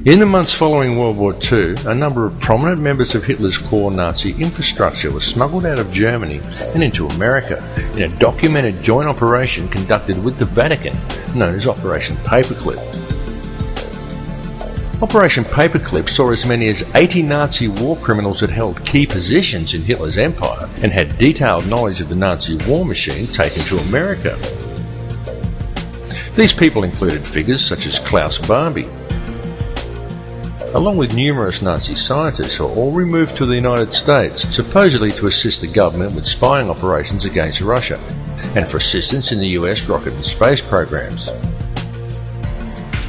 In the months following World War II, a number of prominent members of Hitler's core Nazi infrastructure were smuggled out of Germany and into America in a documented joint operation conducted with the Vatican, known as Operation Paperclip. Operation Paperclip saw as many as 80 Nazi war criminals that held key positions in Hitler's empire and had detailed knowledge of the Nazi war machine taken to America. These people included figures such as Klaus Barbie, along with numerous Nazi scientists who were all removed to the United States, supposedly to assist the government with spying operations against Russia, and for assistance in the US rocket and space programs.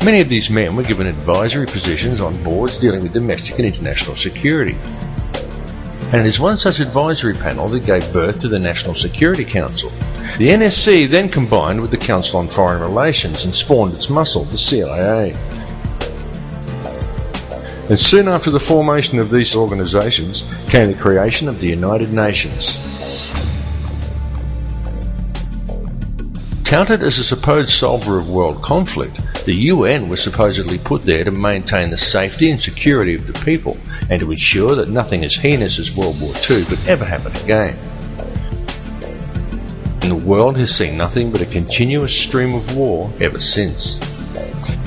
Many of these men were given advisory positions on boards dealing with domestic and international security. And it is one such advisory panel that gave birth to the National Security Council. The NSC then combined with the Council on Foreign Relations and spawned its muscle, the CIA. And soon after the formation of these organisations came the creation of the United Nations. Touted as a supposed solver of world conflict, the UN was supposedly put there to maintain the safety and security of the people and to ensure that nothing as heinous as World War II could ever happen again. And the world has seen nothing but a continuous stream of war ever since.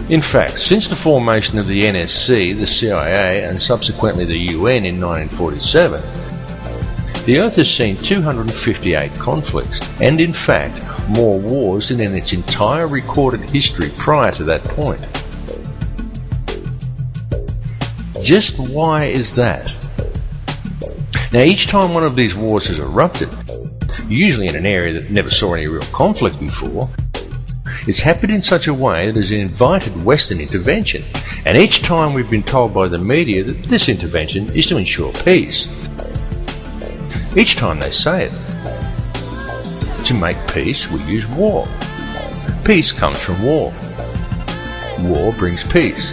In fact, since the formation of the NSC, the CIA and subsequently the UN in 1947, the Earth has seen 258 conflicts and in fact more wars than in its entire recorded history prior to that point. Just why is that? Now each time one of these wars has erupted, usually in an area that never saw any real conflict before, it's happened in such a way that has invited Western intervention, and each time we've been told by the media that this intervention is to ensure peace. Each time they say it. To make peace, we use war. Peace comes from war. War brings peace.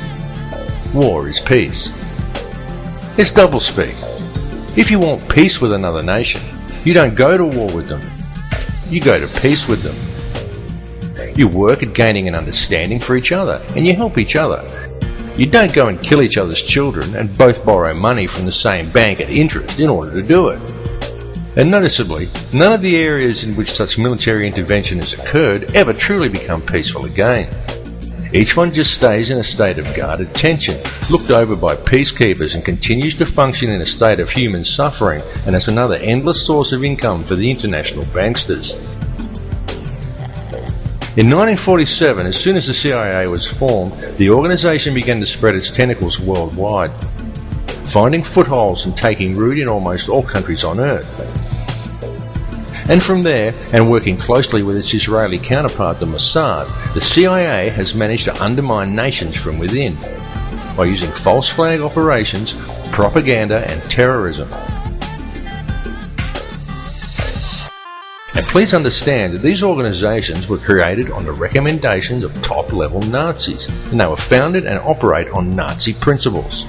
War is peace. It's doublespeak. If you want peace with another nation, you don't go to war with them. You go to peace with them. You work at gaining an understanding for each other, and you help each other. You don't go and kill each other's children and both borrow money from the same bank at interest in order to do it. And noticeably, none of the areas in which such military intervention has occurred ever truly become peaceful again. Each one just stays in a state of guarded tension, looked over by peacekeepers, and continues to function in a state of human suffering and as another endless source of income for the international banksters. In 1947, as soon as the CIA was formed, the organisation began to spread its tentacles worldwide, finding footholds and taking root in almost all countries on Earth. And from there, and working closely with its Israeli counterpart the Mossad, the CIA has managed to undermine nations from within by using false flag operations, propaganda and terrorism. And please understand that these organisations were created on the recommendations of top-level Nazis, and they were founded and operate on Nazi principles.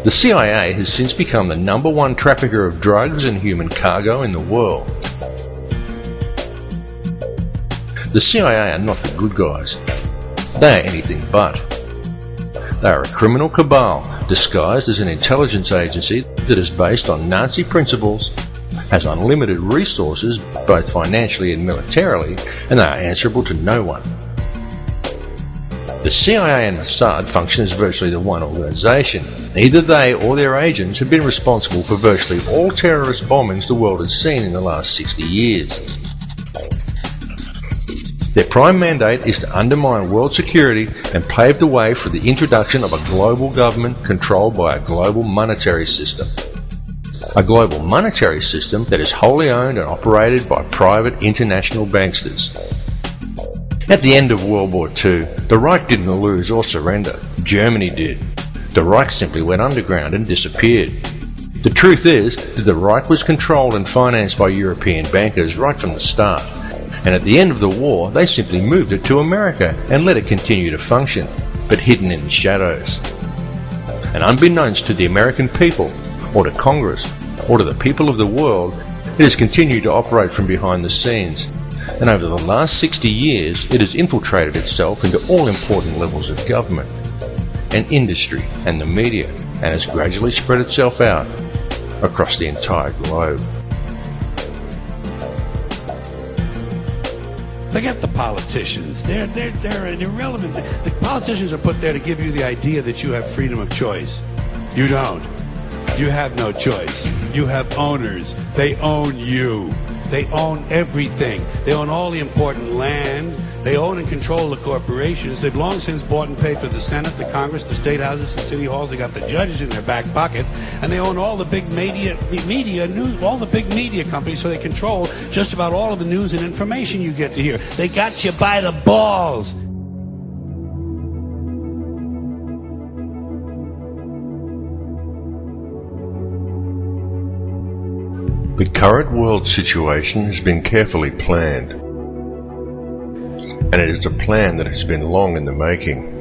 The CIA has since become the #1 trafficker of drugs and human cargo in the world. The CIA are not the good guys. They are anything but. They are a criminal cabal disguised as an intelligence agency that is based on Nazi principles, has unlimited resources both financially and militarily, and they are answerable to no one. The CIA and Mossad function as virtually the one organisation. Neither they or their agents have been responsible for virtually all terrorist bombings the world has seen in the last 60 years. Their prime mandate is to undermine world security and pave the way for the introduction of a global government controlled by a global monetary system. A global monetary system that is wholly owned and operated by private international banksters. At the end of World War II, the Reich didn't lose or surrender. Germany did. The Reich simply went underground and disappeared. The truth is that the Reich was controlled and financed by European bankers right from the start. And at the end of the war, they simply moved it to America and let it continue to function, but hidden in the shadows. And unbeknownst to the American people, or to Congress, or to the people of the world, it has continued to operate from behind the scenes. And over the last 60 years, it has infiltrated itself into all important levels of government. and industry and the media, and has gradually spread itself out across the entire globe. Forget the politicians. They're an irrelevant thing. The politicians are put there to give you the idea that you have freedom of choice. You don't. You have no choice. You have owners. They own you. They own everything. They own all the important land. They own and control the corporations. They've long since bought and paid for the Senate, the Congress, the state houses, the city halls. They got the judges in their back pockets, and they own all the big media news, all the big media companies. So they control just about all of the news and information you get to hear. They got you by the balls. The current world situation has been carefully planned, and it is a plan that has been long in the making.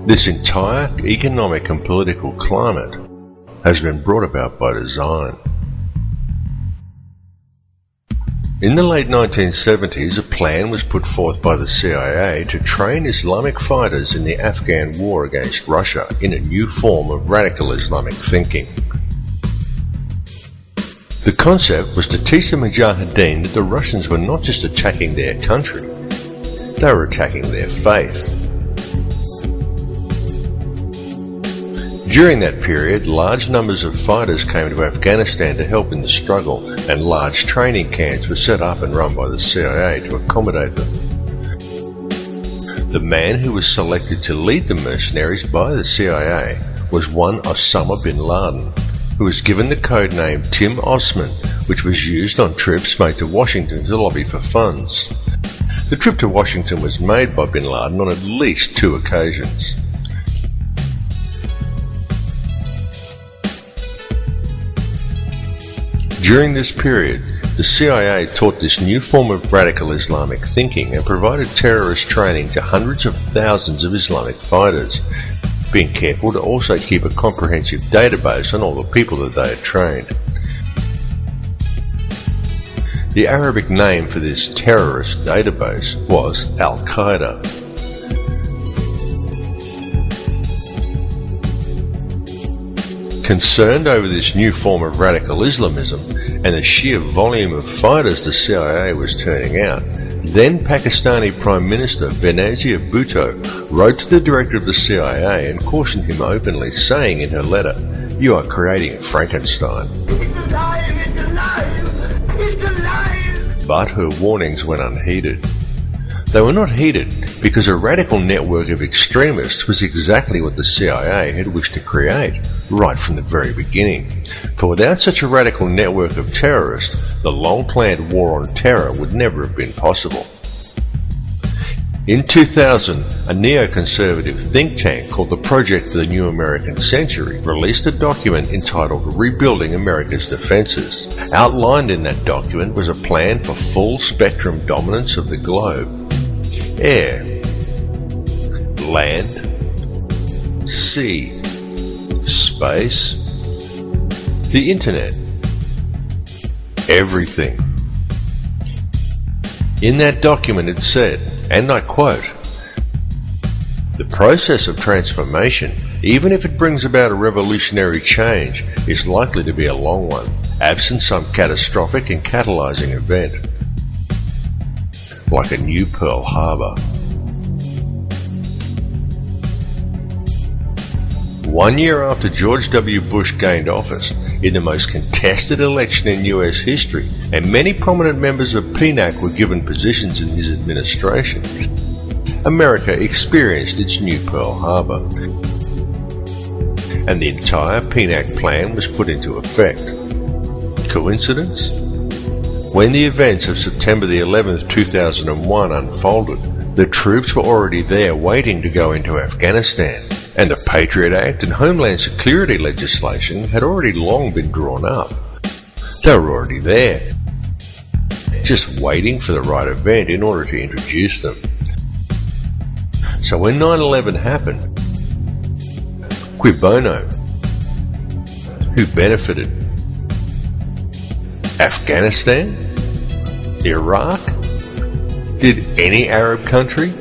This entire economic and political climate has been brought about by design. In the late 1970s, a plan was put forth by the CIA to train Islamic fighters in the Afghan war against Russia in a new form of radical Islamic thinking. The concept was to teach the Mujahideen that the Russians were not just attacking their country, they were attacking their faith. During that period, large numbers of fighters came to Afghanistan to help in the struggle, and large training camps were set up and run by the CIA to accommodate them. The man who was selected to lead the mercenaries by the CIA was one Osama bin Laden, who was given the code name Tim Osman, which was used on trips made to Washington to lobby for funds. The trip to Washington was made by bin Laden on at least 2 occasions. During this period, the CIA taught this new form of radical Islamic thinking and provided terrorist training to hundreds of thousands of Islamic fighters, being careful to also keep a comprehensive database on all the people that they had trained. The Arabic name for this terrorist database was Al-Qaeda. Concerned over this new form of radical Islamism and the sheer volume of fighters the CIA was turning out, then Pakistani Prime Minister Benazir Bhutto wrote to the director of the CIA and cautioned him openly, saying in her letter, "You are creating Frankenstein." It's alive! It's alive! It's alive! But her warnings went unheeded. They were not heeded because a radical network of extremists was exactly what the CIA had wished to create right from the very beginning. For without such a radical network of terrorists, the long-planned war on terror would never have been possible. In 2000, a neoconservative think tank called the Project for the New American Century released a document entitled Rebuilding America's Defenses. Outlined in that document was a plan for full-spectrum dominance of the globe. Air, land, sea, space, the internet, everything. In that document it said, and I quote, "The process of transformation, even if it brings about a revolutionary change, is likely to be a long one, absent some catastrophic and catalyzing event, like a new Pearl Harbor." 1 year after George W. Bush gained office, in the most contested election in US history, and many prominent members of PNAC were given positions in his administration, America experienced its new Pearl Harbor, and the entire PNAC plan was put into effect. Coincidence? When the events of September the 11th, 2001 unfolded, the troops were already there waiting to go into Afghanistan, and the Patriot Act and Homeland Security legislation had already long been drawn up. They were already there, just waiting for the right event in order to introduce them. So when 9/11 happened, cui bono? Who benefited? Afghanistan? Iraq? Did any Arab country?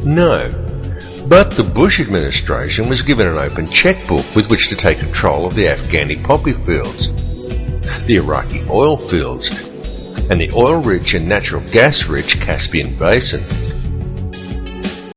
No. But the Bush administration was given an open checkbook with which to take control of the Afghani poppy fields, the Iraqi oil fields, and the oil-rich and natural gas-rich Caspian Basin.